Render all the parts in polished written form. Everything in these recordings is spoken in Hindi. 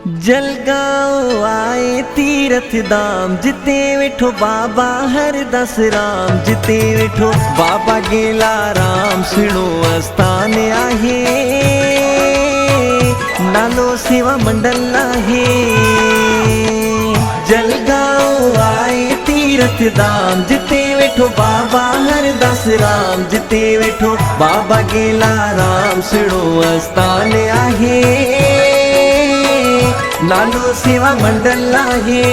जलगांव आए तीरथ धाम जिते वेठो बाबा हरदास राम जिते वेठो बाबा गेला राम सुनो आस्थान आहे नालो सेवा मंडल आहे। जलगांव आए तीरथ धाम जिते वेठो बाबा हरदास राम जिते वेठो बाबा गेला राम सुनो आस्थान आहे नालो सेवा मंडल आहे।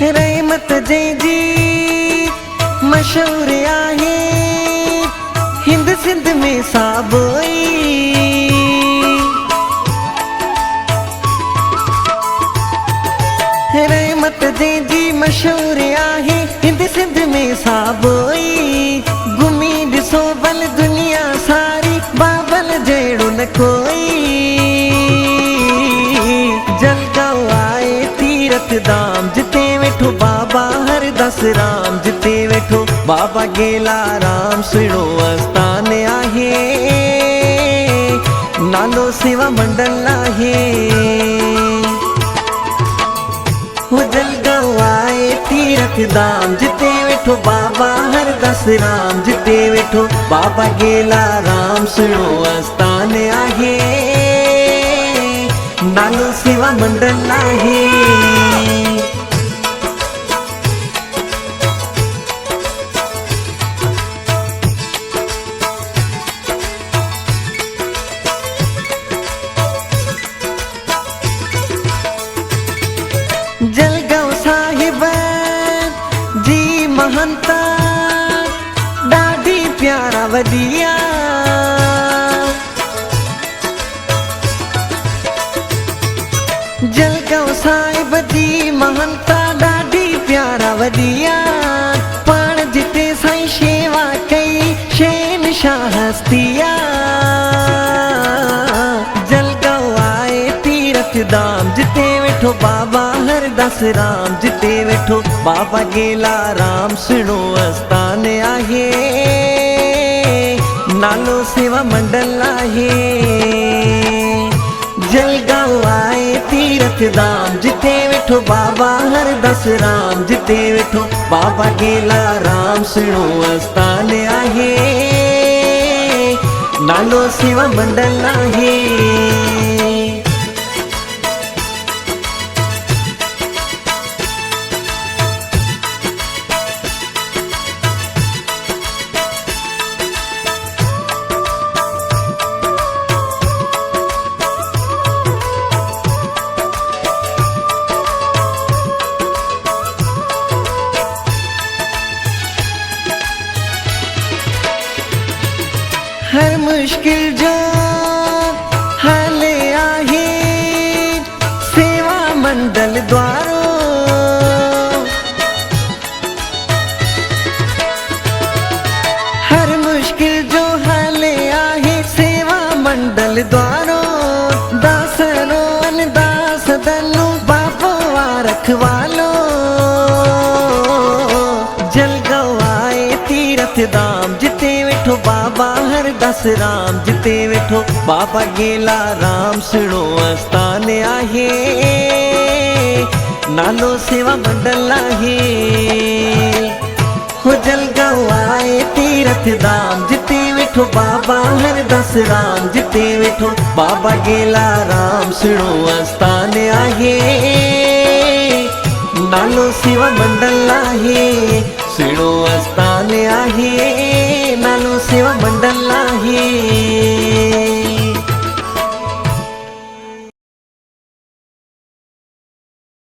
रहमत जंहिंजी मशहूर आहे हिंद सिंध में साबोई। रहमत जंहिंजी मशहूर आहे हिंद सिंध में साबोई। घुमी ॾिसो भल दुनिया सारी बाबल जहिड़ो न कोई। जलगांव आए तीरथ धाम जिते वेठो बाबा हरदास राम जिते वेठो बाबा गेला राम सुहिणो आस्थान आहे नालो सेवा मंडल आहे। हो जलगांव आए तीरथ धाम जिते वेठो बाबा हरदास राम जिते वेठो बाबा गेला राम सुहिणो आस्थान आहे नालो सेवा मंडल आहे। जलगांव साहिब जी महंता ॾाढी प्यारा वदिया। जलगांव साहिब जी महंता ॾाढी प्यारा वदिया। पाण जिते साईं शेवा कई शहंशाह हस्तिया। जलगांव आए तीरथ धाम जिते वेठो बाबा हरदास राम जिते वेठो बाबा गेला राम सुहिणो आस्थान आहे नालो सेवा मंडल आहे। जलगांव आए तीरथ धाम जिते वेठो बाबा हरदास राम जिते वेठो बाबा गेला राम सुहिणो आस्थान आहे नालो सेवा मंडल आहे। हर मुश्किल जो हल आहे सेवा मंडल द्वारो। हर मुश्किल जो हल आहे सेवा मंडल द्वारो। दासरो दास दलो बाबो रखवालो। जलगांव आए तीरथ धाम जिते वेठो बाबा हरदास राम जिते वेठो बाबा गेला राम सुहिणो आस्थान आहे नालो सेवा मंडल आहे। हो जलगांव आए तीरथ धाम जिते वेठो बाबा हरदास राम जिते वेठो बाबा गेला राम सुहिणो आस्थान आहे नालो सेवा मंडल आहे।